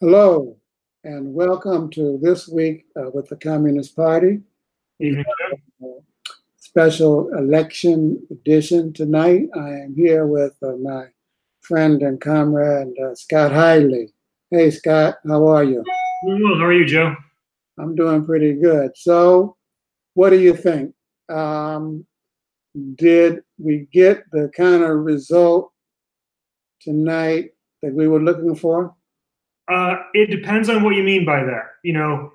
Hello, and welcome to This Week with the Communist Party. We Evening. have a special election edition tonight. I am here with my friend and comrade, Scott Hiley. Hey, Scott, how are you? Doing well. How are you, Joe? I'm doing pretty good. So, what do you think? Um, did we get the kind of result tonight that we were looking for? It depends on what you mean by that.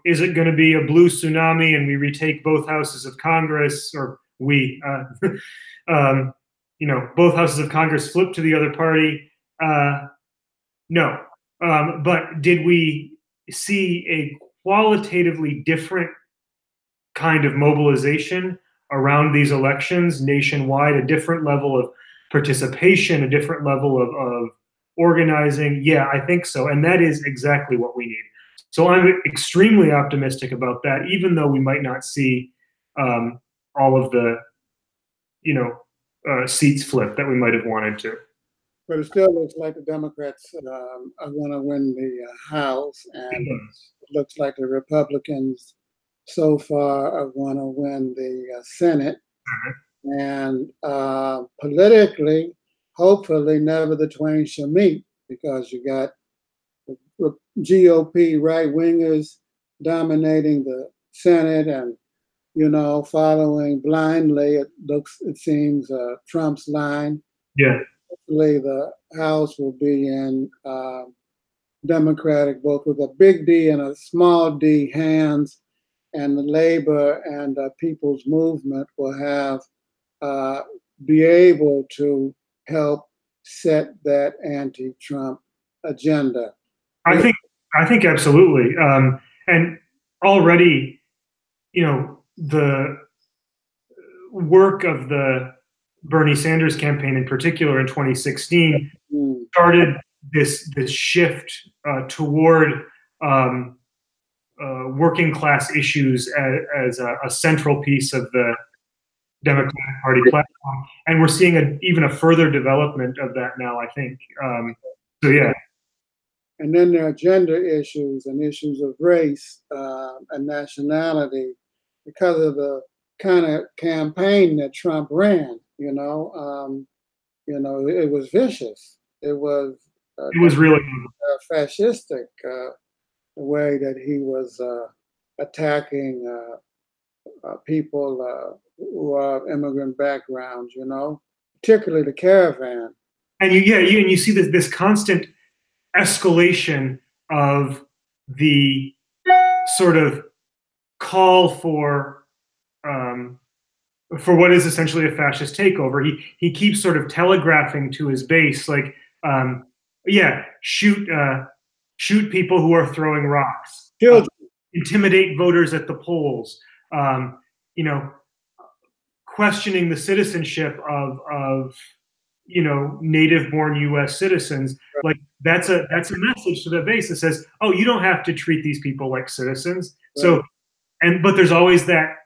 Is it going to be a blue tsunami and we retake both houses of Congress, or um, both houses of Congress flip to the other party? No. But did we see a qualitatively different kind of mobilization around these elections nationwide, a different level of participation, a different level of organizing? Yeah, I think so. And that is exactly what we need. So I'm extremely optimistic about that, even though we might not see all of the, seats flip that we might have wanted to. But it still looks like the Democrats are going to win the House, and it looks like the Republicans so far are going to win the Senate. And politically, hopefully, never the twain shall meet, because you got the GOP right wingers dominating the Senate, and following blindly. It seems Trump's line. Yeah. Hopefully, the House will be in Democratic, both with a big D and a small d hands, and the labor and people's movement will have be able to help set that anti-Trump agenda. I think absolutely. And already, the work of the Bernie Sanders campaign in particular in 2016 started this shift toward working class issues as a central piece of the Democratic Party platform, and we're seeing even a further development of that now, I think. So yeah. And then there are gender issues and issues of race and nationality because of the kind of campaign that Trump ran. It was vicious. It was really fascistic the way that he was attacking people who are immigrant backgrounds. Particularly the caravan. And you see this constant escalation of the sort of call for what is essentially a fascist takeover. He keeps sort of telegraphing to his base, like, shoot people who are throwing rocks, intimidate voters at the polls, questioning the citizenship of native-born U.S. citizens. Like that's a message to the base that says, oh, you don't have to treat these people like citizens. Right. So, but there's always that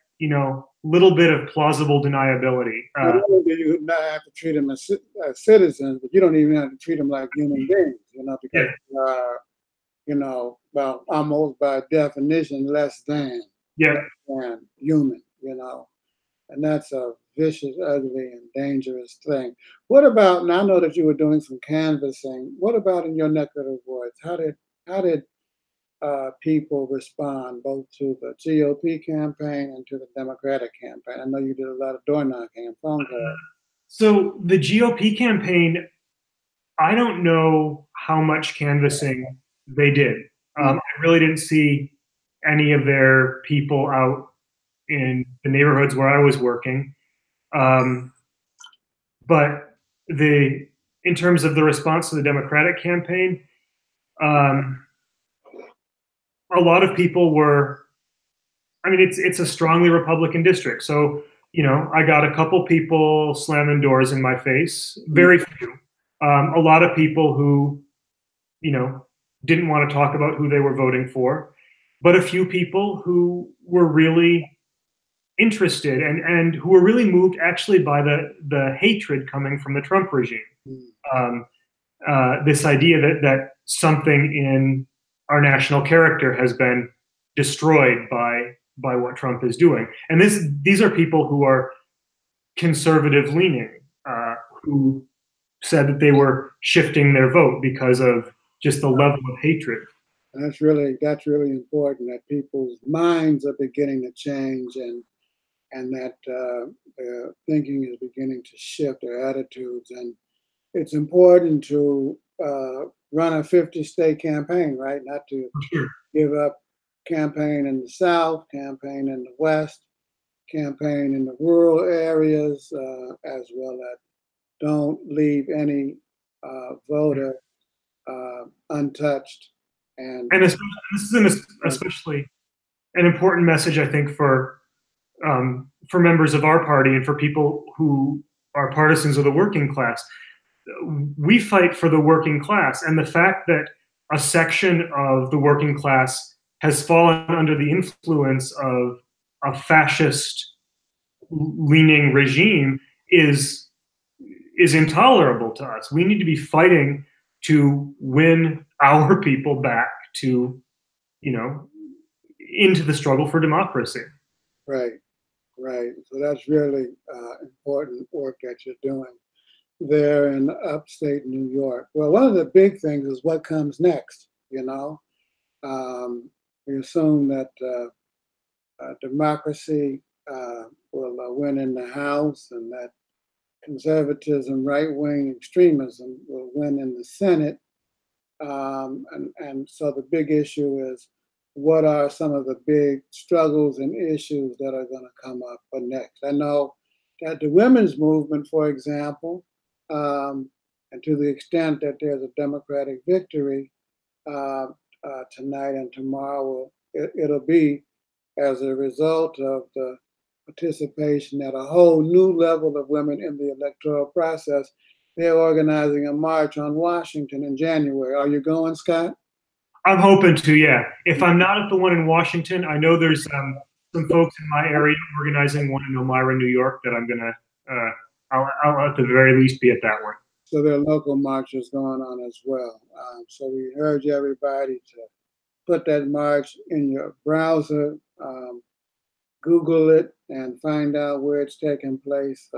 little bit of plausible deniability. Not only do you not have to treat them as citizens, but you don't even have to treat them like human beings. Because well, almost by definition, less than human. And that's a vicious, ugly, and dangerous thing. What about, and I know that you were doing some canvassing, what about in your neck of the woods? How did people respond both to the GOP campaign and to the Democratic campaign? I know you did a lot of door knocking and phone calls. So the GOP campaign, I don't know how much canvassing they did. I really didn't see any of their people out in the neighborhoods where I was working. But in terms of the response to the Democratic campaign, a lot of people were, it's a strongly Republican district. So, I got a couple people slamming doors in my face, very few. A lot of people who, didn't want to talk about who they were voting for, but a few people who were really interested and who were really moved actually by the hatred coming from the Trump regime. This idea that something in our national character has been destroyed by what Trump is doing. And these are people who are conservative leaning, who said that they were shifting their vote because of just the level of hatred. That's really important, that people's minds are beginning to change, and that their thinking is beginning to shift, their attitudes. And it's important to run a 50-state campaign, right? Not to Sure. give up campaign in the South, campaign in the West, campaign in the rural areas, as well as don't leave any voter untouched. And this is especially an important message, I think, for members of our party and for people who are partisans of the working class. We fight for the working class, and the fact that a section of the working class has fallen under the influence of a fascist leaning regime is intolerable to us. We need to be fighting to win our people back to, into the struggle for democracy. Right, right. So that's really important work that you're doing there in upstate New York. Well, one of the big things is what comes next. We assume that democracy will win in the House, and that conservatism, right-wing extremism will win in the Senate. And so the big issue is, what are some of the big struggles and issues that are going to come up for next? I know that the women's movement, for example, and to the extent that there's a Democratic victory tonight and tomorrow, it'll be as a result of the participation at a whole new level of women in the electoral process. They're organizing a march on Washington in January. Are you going, Scott? I'm hoping to, yeah. If I'm not at the one in Washington, I know there's some folks in my area organizing one in Elmira, New York, that I'm gonna, I'll at the very least be at that one. So there are local marches going on as well. So we urge everybody to put that march in your browser, Google it, and find out where it's taking place.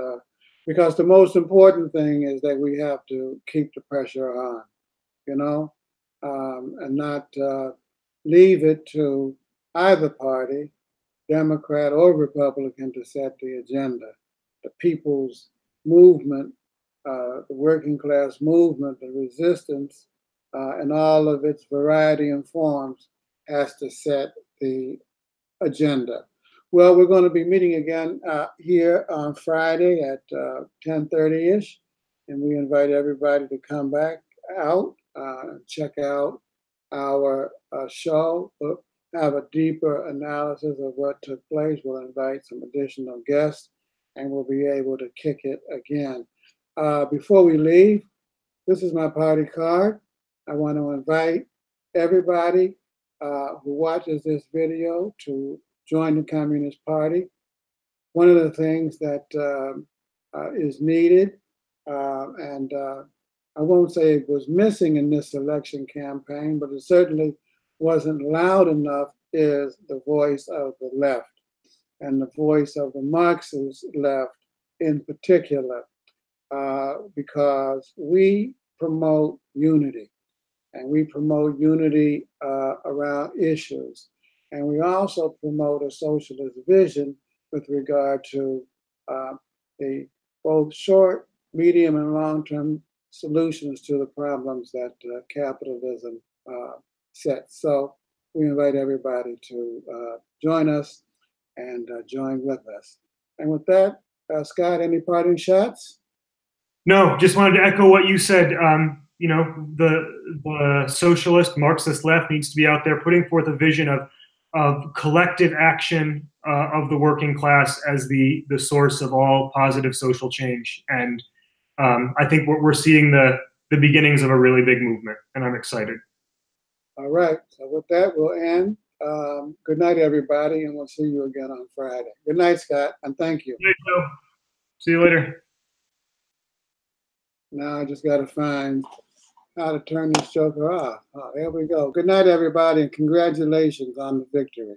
Because the most important thing is that we have to keep the pressure on, and not leave it to either party, Democrat or Republican, to set the agenda. The people's movement, the working class movement, the resistance, and all of its variety and forms has to set the agenda. Well, we're going to be meeting again here on Friday at 10:30-ish, and we invite everybody to come back out, check out our show, have a deeper analysis of what took place. We'll invite some additional guests, and we'll be able to kick it again. Before we leave, this is my party card. I want to invite everybody who watches this video to join the Communist Party. One of the things that is needed, and I won't say it was missing in this election campaign, but it certainly wasn't loud enough, is the voice of the left, and the voice of the Marxist left in particular, because we promote unity, and we promote unity around issues. And we also promote a socialist vision with regard to the both short, medium, and long-term solutions to the problems that capitalism sets. So we invite everybody to join us and join with us. And with that, Scott, any parting shots? No, just wanted to echo what you said. The socialist Marxist left needs to be out there putting forth a vision of collective action of the working class as the source of all positive social change. And I think we're seeing the beginnings of a really big movement, and I'm excited. All right. So with that, we'll end. Good night, everybody, and we'll see you again on Friday. Good night, Scott, and thank you. Good night, Joe. See you later. Now I just got to find how to turn this joker off. Oh, there we go. Good night, everybody, and congratulations on the victory.